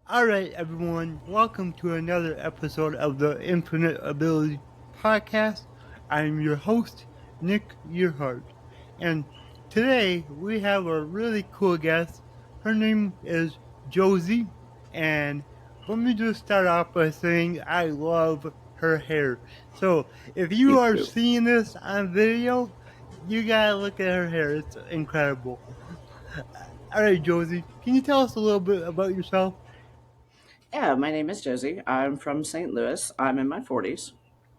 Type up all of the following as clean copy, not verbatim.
All right, everyone, welcome to another episode of the Infinite Ability Podcast. I'm your host, Nick Yerhart, and today we have a really cool guest. Her name is Josie, and let me just start off by saying I love her hair. So, if you Me are too. seeing this on video, you gotta look at her hair. It's incredible. All right, Josie, can you tell us a little bit about yourself? Yeah, my name is Josie. I'm from St. Louis. I'm in my 40s.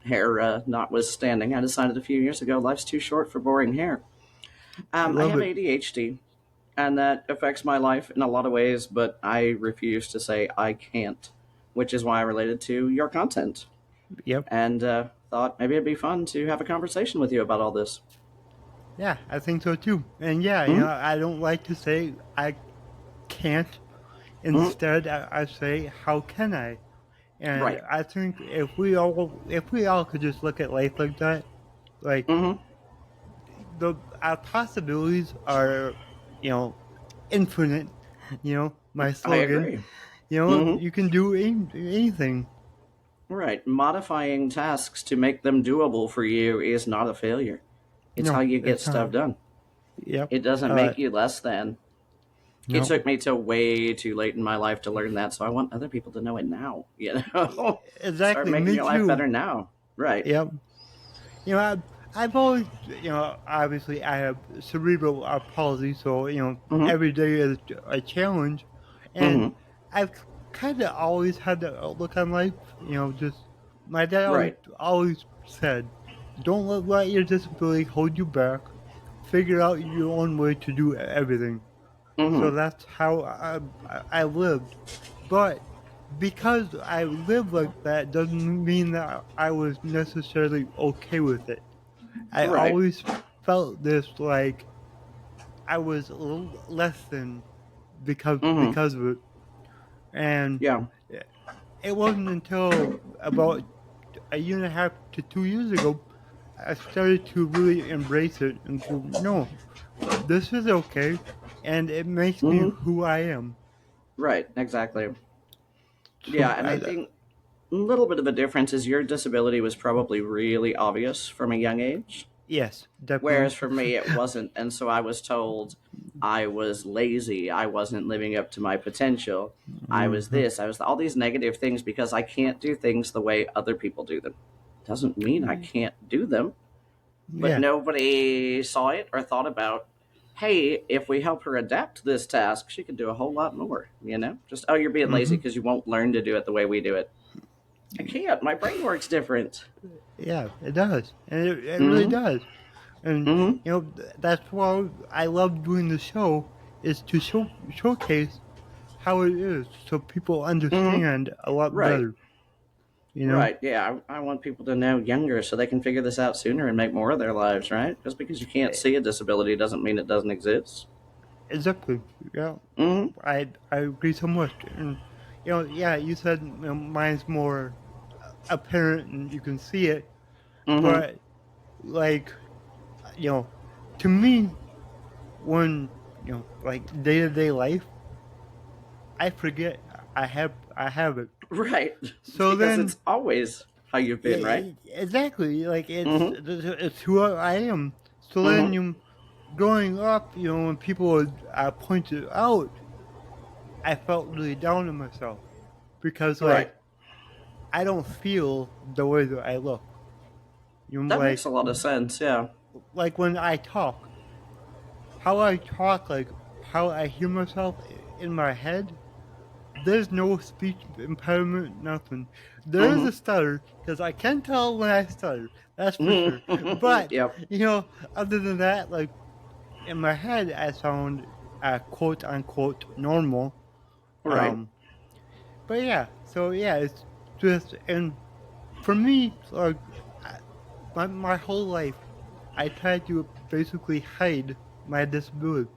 Hair notwithstanding, I decided a few years ago life's too short for boring hair. I I love have it. ADHD, and that affects my life in a lot of ways, but I refuse to say I can't, which is why I related to your content Yep. and thought maybe it'd be fun to have a conversation with you about all this. Yeah, I think so too. And yeah, Hmm. I don't like to say I can't. Hmm. Instead, I say how can I? And Right. I think if we all could just look at life like that, like Hmm. the our possibilities are, you know, infinite. My I slogan. agree. Hmm. You can do anything. Right. Modifying tasks to make them doable for you is not a failure. It's how No, you get it's stuff not. done. Yep. It doesn't Uh, make you less than. It no. took me till way too late in my life to learn that, so I want other people to know it now. Start Exactly. making Me your life too. better now. Right. Yep. I've always, obviously I have cerebral palsy, so, Mm-hmm. every day is a challenge. And Mm-hmm. I've kind of always had that outlook on life, just my dad always, Right. always said, don't let your disability hold you back. Figure out your own way to do everything. So Mm-hmm. that's how I lived. But because I lived like that doesn't mean that I was necessarily okay with it. I Right. always felt this like I was a little less than because Mm-hmm. because of it, and Yeah. it wasn't until about a year and a half to 2 years ago I started to really embrace it and go, no, this is okay, and it makes me Mm-hmm. who I am. Right. Exactly. Yeah, So and I think a little bit of a difference is your disability was probably really obvious from a young age. yes, definitely. Whereas for me, it wasn't. And so I was told I was lazy. I wasn't living up to my potential. I was Hmm. this. I was all these negative things because I can't do things the way other people do them. Doesn't mean I can't do them, but Yeah. nobody saw it or thought about, hey, if we help her adapt to this task, she can do a whole lot more. Just, oh, you're being lazy Hmm. because you won't learn to do it the way we do it. I can't. My brain works different. Yeah, it does, and it really Mm does. And hmm. Mm hmm. that's why I love doing the show is to showcase how it is so people Mm hmm. understand a lot Right. better. You know, Right. Yeah. I want people to know younger so they can figure this out sooner and make more of their lives, right? Just because you can't E- see a disability doesn't mean it doesn't exist. exactly. Yeah, Mm I agree so much. And yeah, you said mine's more apparent and you can see it, hmm. Mm hmm. but like you know, to me, when like day to day life, I forget I have it. Right. So Because then it's always how you've been, right? exactly. Like Mm it's who I am. So hmm. Mm then hmm. growing up, when people would point it out, I felt really down on myself because Right. like I don't feel the way that I look. That makes a lot of sense. Yeah. Like when I talk, how I talk, like how I hear myself in my head. There's no speech impediment, nothing. There is Mm a stutter because I can tell when I stutter. That's for sure. hmm. But Yep. other than that, like in my head, I sound quote unquote normal. Right. Um, but yeah, so yeah, it's just and for me, like my whole life, I tried to basically hide my disability,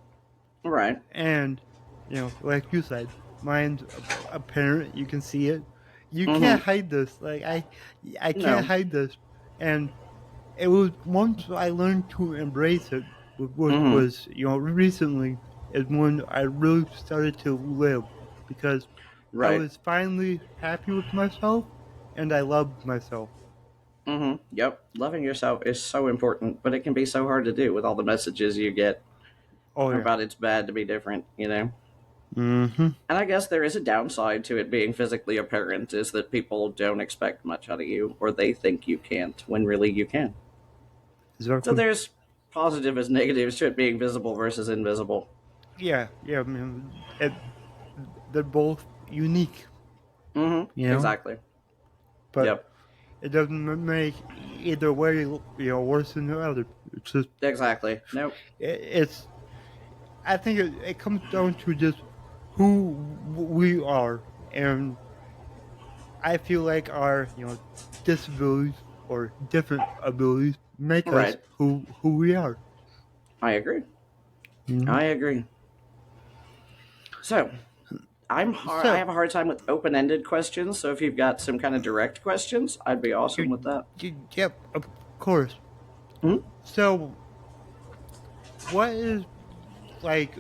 Right. and like you said, mine's apparent. You can see it. You Mm can't hmm. hide this. Like I can't No. hide this. And it was once I learned to embrace it, which Mm hmm. was recently, is when I really started to live because I Right. was finally happy with myself, and I loved myself. Yep. Loving yourself is so important, but it can be so hard to do with all the messages you get Oh yeah. about it's bad to be different, you know? Mm-hmm. And I guess there is a downside to it being physically apparent, is that people don't expect much out of you, or they think you can't, when really you can. So Exactly. there's positive as negatives to it being visible versus invisible. Yeah, yeah. I mean, they're both unique, you know, Exactly. but Yep. it doesn't make either way, worse than the other. It's just, Exactly. Nope. it's. I think it comes down to just who we are, and I feel like our, disabilities or different abilities make us Right. who we are. I agree. You I agree. So I So, have a hard time with open-ended questions. So if you've got some kind of direct questions, I'd be awesome with that. yep, of course. Hmm? So, what is like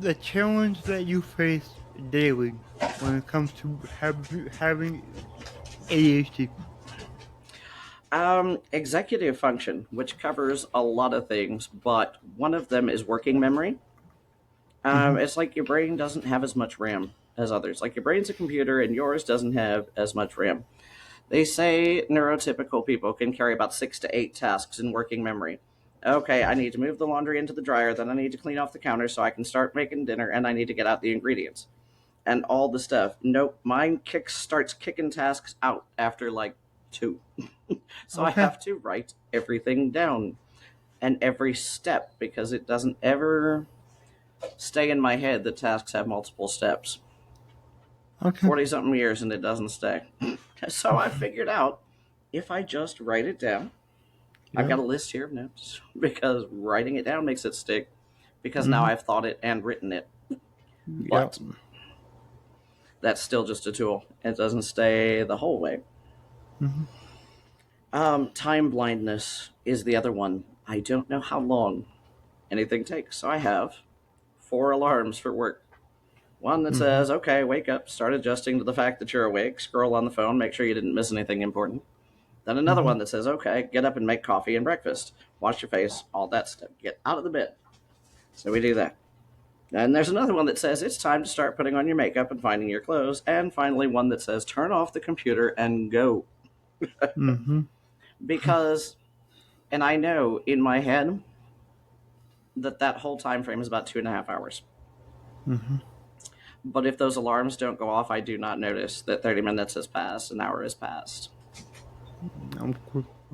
the challenge that you face daily when it comes to having ADHD? Executive function, which covers a lot of things, but one of them is working memory. Mm-hmm. It's like your brain doesn't have as much RAM as others. Like your brain's a computer, and yours doesn't have as much RAM. They say neurotypical people can carry about 6 to 8 tasks in working memory. Okay, I need to move the laundry into the dryer, then I need to clean off the counter so I can start making dinner, and I need to get out the ingredients and all the stuff. Nope, mine starts kicking tasks out after like two. So I Okay. have to write everything down and every step because it doesn't ever stay in my head that tasks have multiple steps. Okay. 40 something years and it doesn't stay. So I figured out if I just write it down, I've Yeah. got a list here of notes because writing it down makes it stick because now Mm-hmm. I've thought it and written it. Yeah. But that's still just a tool. It doesn't stay the whole way. Mm-hmm. Time blindness is the other one. I don't know how long anything takes. So I have 4 alarms for work. One that Mm-hmm. says, okay, wake up, start adjusting to the fact that you're awake, scroll on the phone, make sure you didn't miss anything important. Then another Mm-hmm. one that says, okay, get up and make coffee and breakfast, wash your face, all that stuff. Get out of the bed. So we do that. And there's another one that says, it's time to start putting on your makeup and finding your clothes. And finally, one that says, turn off the computer and go. Mm-hmm. Because, and I know in my head that that whole time frame is about 2.5 hours. Mm-hmm. But if those alarms don't go off, I do not notice that 30 minutes has passed, an hour has passed.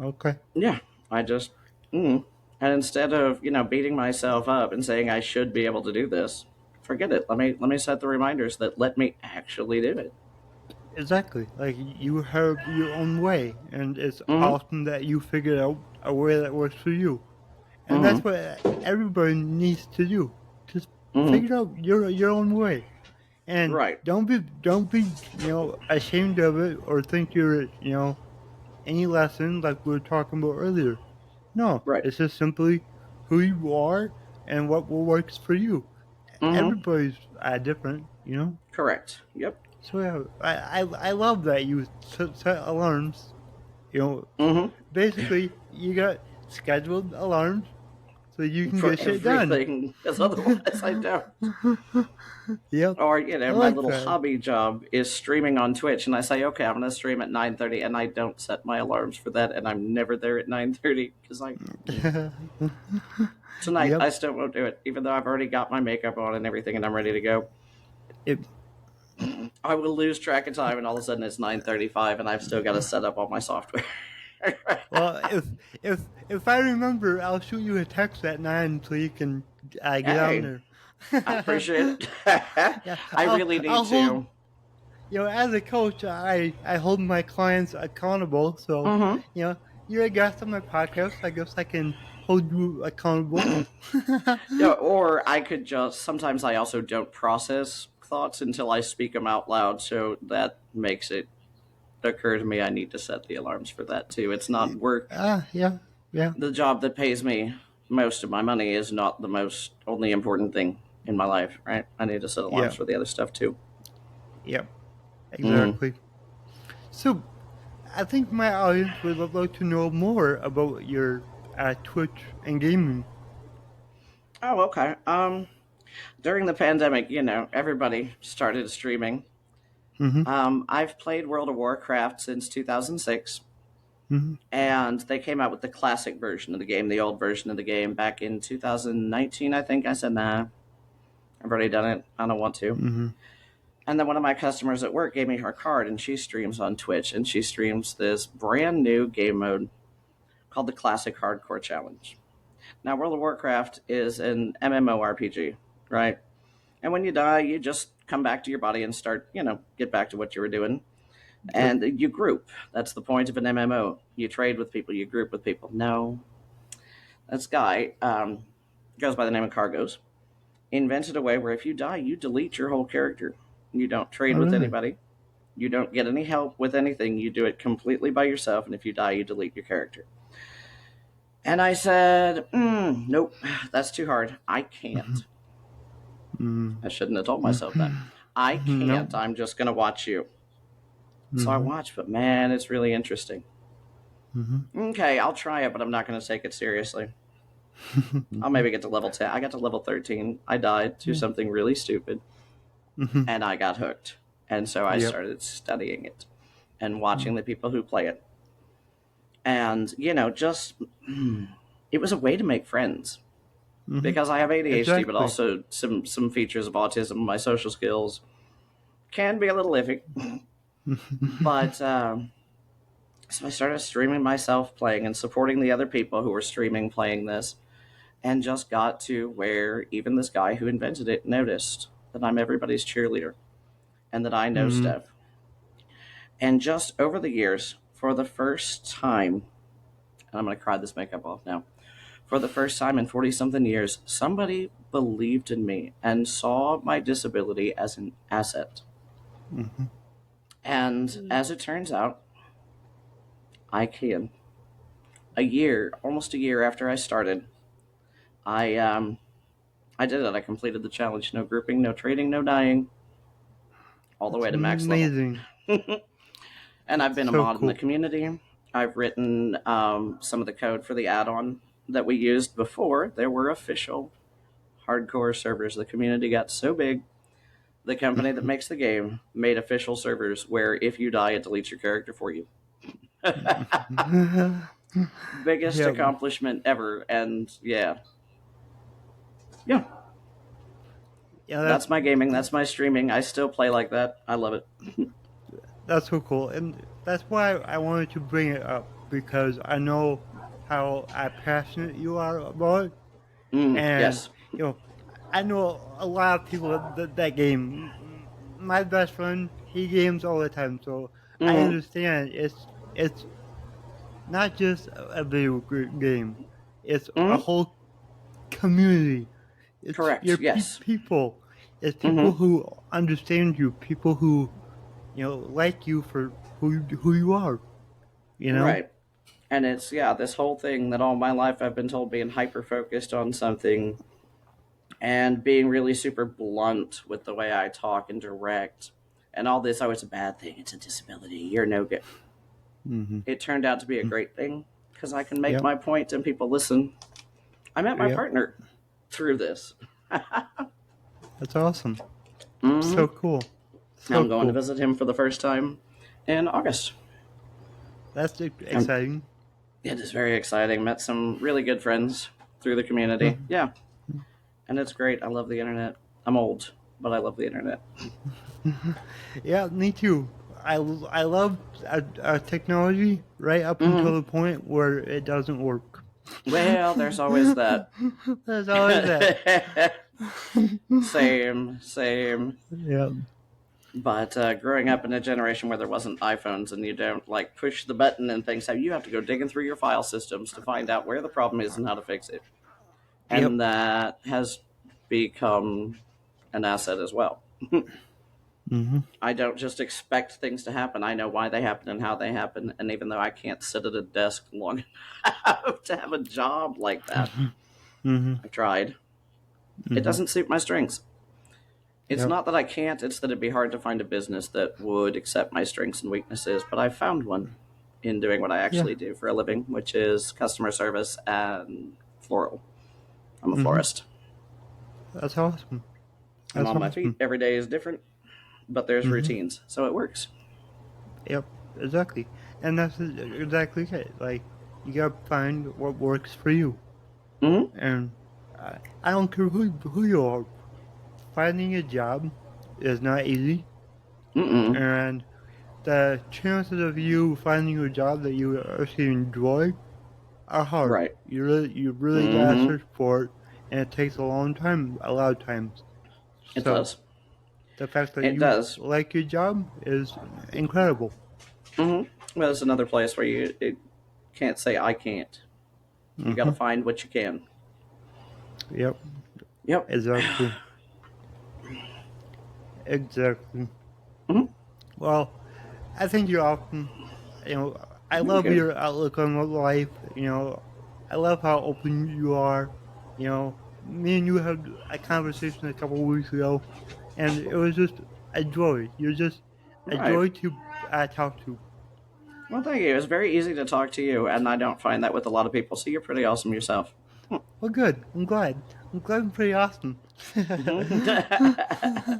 Okay. Yeah, I just, and instead of beating myself up and saying I should be able to do this, forget it. Let me set the reminders that let me actually do it. Exactly. Like you have your own way, and it's Mm-hmm. awesome that you figured out a way that works for you. And that's Mm-hmm. what everybody needs to do. Just Mm-hmm. figure out your own way, and Right. don't be ashamed of it or think you're any lesson like we were talking about earlier. No, Right. it's just simply who you are and what works for you. Mm-hmm. Everybody's different. Correct. Yep. So yeah, I love that you set alarms. You know, Mm-hmm. basically you got scheduled alarms so you can For get shit done. everything, because otherwise I don't. Yep, Or I my like little that. hobby job is streaming on Twitch, and I say, okay, I'm going to stream at 9:30, and I don't set my alarms for that, and I'm never there at 9:30 because tonight Yep. I still won't do it, even though I've already got my makeup on and everything, and I'm ready to go. It, I will lose track of time, and all of a sudden it's 9:35, and I've still got to set up all my software. well, if I remember, I'll shoot you a text at 9 so you can get on Hey, there. I appreciate it. Yeah, I really need I'll hold. to. As a coach, I hold my clients accountable. So, Mm-hmm. you're a guest on my podcast. I guess I can hold you accountable. Yeah, or I could just. Sometimes I also don't process thoughts until I speak them out loud, so that makes it occur to me I need to set the alarms for that too. It's not work. Yeah, yeah. The job that pays me most of my money is not the most only important thing. in my life, right? I need to set alarms Yeah. for the other stuff too. Yeah. Mm. Exactly. So, I think my audience would like to know more about your Twitch and gaming. Oh, okay. During the pandemic, everybody started streaming. Mm-hmm. I've played World of Warcraft since 2006, Mm-hmm. and they came out with the classic version of the game, the old version of the game, back in 2019, I think. I said, nah, I've already done it. I don't want to. Mm-hmm. And then one of my customers at work gave me her card, and she streams on Twitch, and she streams this brand new game mode called the Classic Hardcore Challenge. Now, World of Warcraft is an MMORPG, right? And when you die, you just come back to your body and start, get back to what you were doing. Yep. And you group. That's the point of an MMO. You trade with people, you group with people. No, this guy goes by the name of Cargos. Invented a way where if you die, you delete your whole character. You don't trade Oh, with really? anybody. You don't get any help with anything. You do it completely by yourself. And if you die, you delete your character. And I said, nope, that's too hard. I can't. Mm-hmm. I shouldn't have told myself that. I No. can't. I'm just going to watch you. So I Mm-hmm. watched, but man, it's really interesting. Mm-hmm. Okay, I'll try it, but I'm not going to take it seriously. I'll maybe get to level 10. I got to level 13. I died to Yeah. something really stupid, Mm-hmm. and I got hooked. And so I Yep. started studying it and watching the people who play it. And, just it was a way to make friends Mm-hmm. because I have ADHD, but Exactly. also some features of autism. My social skills can be a little iffy, but so I started streaming myself playing and supporting the other people who were streaming playing this, and just got to where even this guy who invented it noticed that I'm everybody's cheerleader and that I know Mm-hmm. stuff. And just over the years, for the first time, and I'm going to cry this makeup off now, for the first time in 40 something years, somebody believed in me and saw my disability as an asset. Mm-hmm. And as it turns out, I can. Almost a year after I started, I did it. I completed the challenge. No grouping, no trading, no dying, all the That's way to max level. amazing. And I've been a So mod in the cool. community. I've written some of the code for the add-on that we used before there were official hardcore servers. The community got so big, the company that makes the game made official servers where if you die, it deletes your character for you. Biggest Yeah. accomplishment ever. And yeah, Yeah. that's my gaming. That's my streaming. I still play like that. I love it. That's so cool, and that's why I wanted to bring it up because I know how passionate you are about it, and Yes. you know, I know a lot of people that game. My best friend, he games all the time, so I Hmm. understand. It's not just a video game; it's a Hmm. whole community. It's your Correct. Yes. people. It's people Hmm. who understand you, people who like you for who you are. You know. Right. And it's, this whole thing that all my life I've been told being hyper focused on something and being really super blunt with the way I talk and direct and all this, oh, it's a bad thing. It's a disability. You're no good. Mm-hmm. It turned out to be a great thing because I can make Yep. my point and people listen. I met my Yep. partner through this. That's awesome. Hmm. So cool. So I'm going to cool. visit him for the first time in August. That's And exciting. it is very exciting. Met some really good friends through the community. Yeah. And it's great. I love the internet. I'm old, but I love the internet. Yeah, me too. I love technology right up Hmm. until the point where it doesn't work. Well, there's always that. There's always that. Same, same. Yeah. But growing up in a generation where there wasn't iPhones and you don't like push the button and things, so you have to go digging through your file systems to find out where the problem is and how to fix it. Yep. And that has become an asset as well. Mm-hmm. I don't just expect things to happen. I know why they happen and how they happen. And even though I can't sit at a desk long enough to have a job like that, Mm-hmm. I've tried. It doesn't suit my strengths. It's Yep. not that I can't, it's that it'd be hard to find a business that would accept my strengths and weaknesses, but I found one in doing what I Yeah. actually do for a living, which is customer service and floral. I'm a Mm-hmm. florist. That's awesome. I'm That's on my feet. awesome. Every day is different, but there's Mm-hmm. routines, so it works. Yep. Exactly. And that's exactly it. Like, you gotta find what works for you. Mm-hmm. And I don't care who you are. Finding a job is not easy. Mm-mm. And the chances of you finding a job that you actually enjoy are hard. Right. You really gotta Mm-hmm. search for it, and it takes a long time a lot of times. It So does. the fact that It you does. like your job is incredible. Mm-hmm. Well, it's another place where you can't say I can't. You got to Mm-hmm. find what you can. Yep. Yep. Exactly. Exactly. Mm-hmm. Well, I think you're awesome. You know, I Thank love you. your outlook on life. I love how open you are. Me and you had a conversation a couple of weeks ago, and it was just a joy. You're just a Right. joy to talk to. Well, thank you. It's very easy to talk to you, and I don't find that with a lot of people. So you're pretty awesome yourself. Well, good. I'm glad. I'm pretty awesome. Mm-hmm.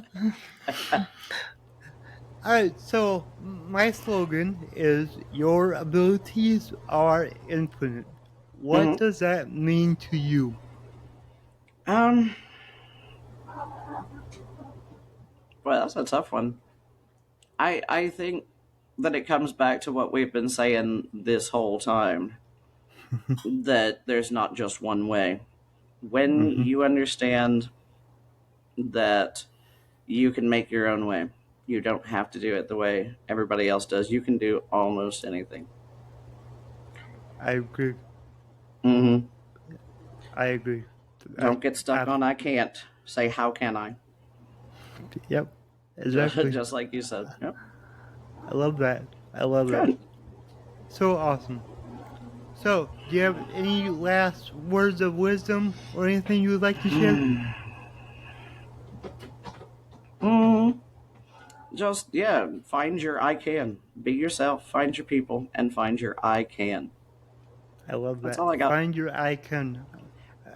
All right. So my slogan is "Your abilities are infinite." What Mm-hmm. does that mean to you? Um. Well, that's a tough one. I think that it comes back to what we've been saying this whole time, that there's not just one way. When Mm-hmm. you understand that you can make your own way, you don't have to do it the way everybody else does. You can do almost anything. I agree. Mm-hmm. I agree. I, Don't get stuck I, on I can't. Say how can I? yep. Just, Exactly. just like you said. Yep. I love that. I love that. Good. So awesome. So, do you have any last words of wisdom or anything you would like to share? Mm, just yeah, find your I can. Be yourself. Find your people, and find your I can. I love That's that. all I got. Find your icon.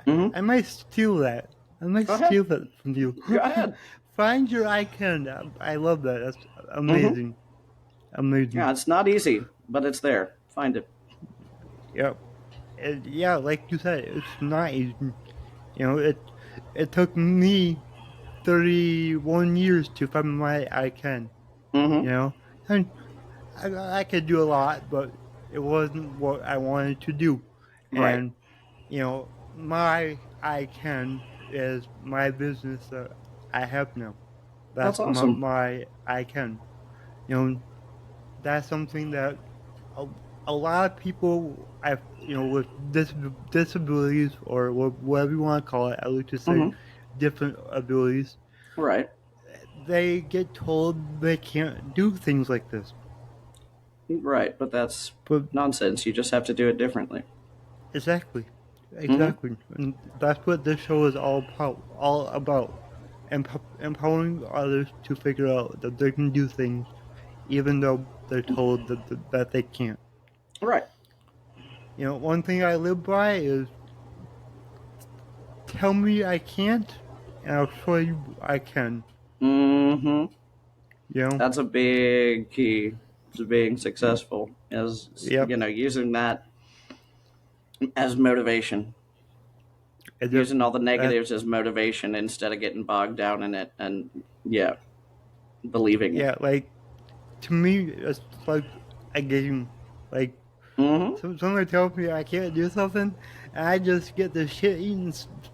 Mm-hmm. I might steal that. I might Go ahead. steal that from you. Go ahead. Find your icon. I love that. That's Mm-hmm. amazing. Amazing. Yeah, it's not easy, but it's there. Find it. Yep. Yeah, like you said, it's not easy. It took me 31 years to find my icon. You Mm-hmm. know, and I could do a lot, but it wasn't what I wanted to do. Right. And my I can is my business that I have now. That's That's awesome. my I can. You know, that's something that a, a lot of people with disabilities or whatever you want to call it. I like to say Mm-hmm. different abilities. Right. They get told they can't do things like this, Right. But that's but nonsense. You just have to do it differently. exactly. Mm-hmm. Exactly. And that's what this show is all about. Empowering others to figure out that they can do things even though they're told that they can't. Right. One thing I live by is tell me I can't and I'll show you I can. Mm-hmm. You know? That's a big key to being successful. Is Yep. using that as motivation, It just using all the that negatives as motivation instead of getting bogged down in it, and yeah, believing it. yeah, like to me it's like a game. Like Mm-hmm. so somebody tells me I can't do something, and I just get this shit eating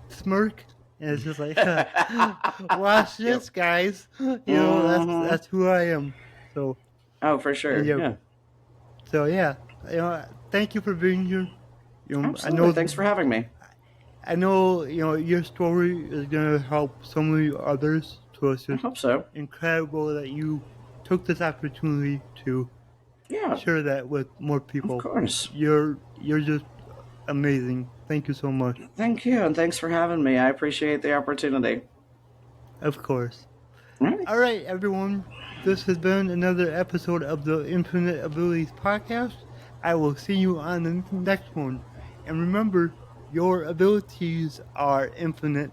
smirk, and it's just like, watch Yep. this, guys. Mm-hmm. That's who I am. So Oh, for and sure. yeah, Yeah. so yeah, thank you for being here. Absolutely. Thanks for having me. I know your story is gonna help so many others. So it's I just hope so. incredible that you took this opportunity to Yeah. share that with more Of people. course. You're just amazing. Thank you so much. Thank you, and thanks for having me. I appreciate the opportunity. Of course. All right. All right, everyone. This has been another episode of the Infinite Abilities Podcast. I will see you on the next one. And remember, your abilities are infinite.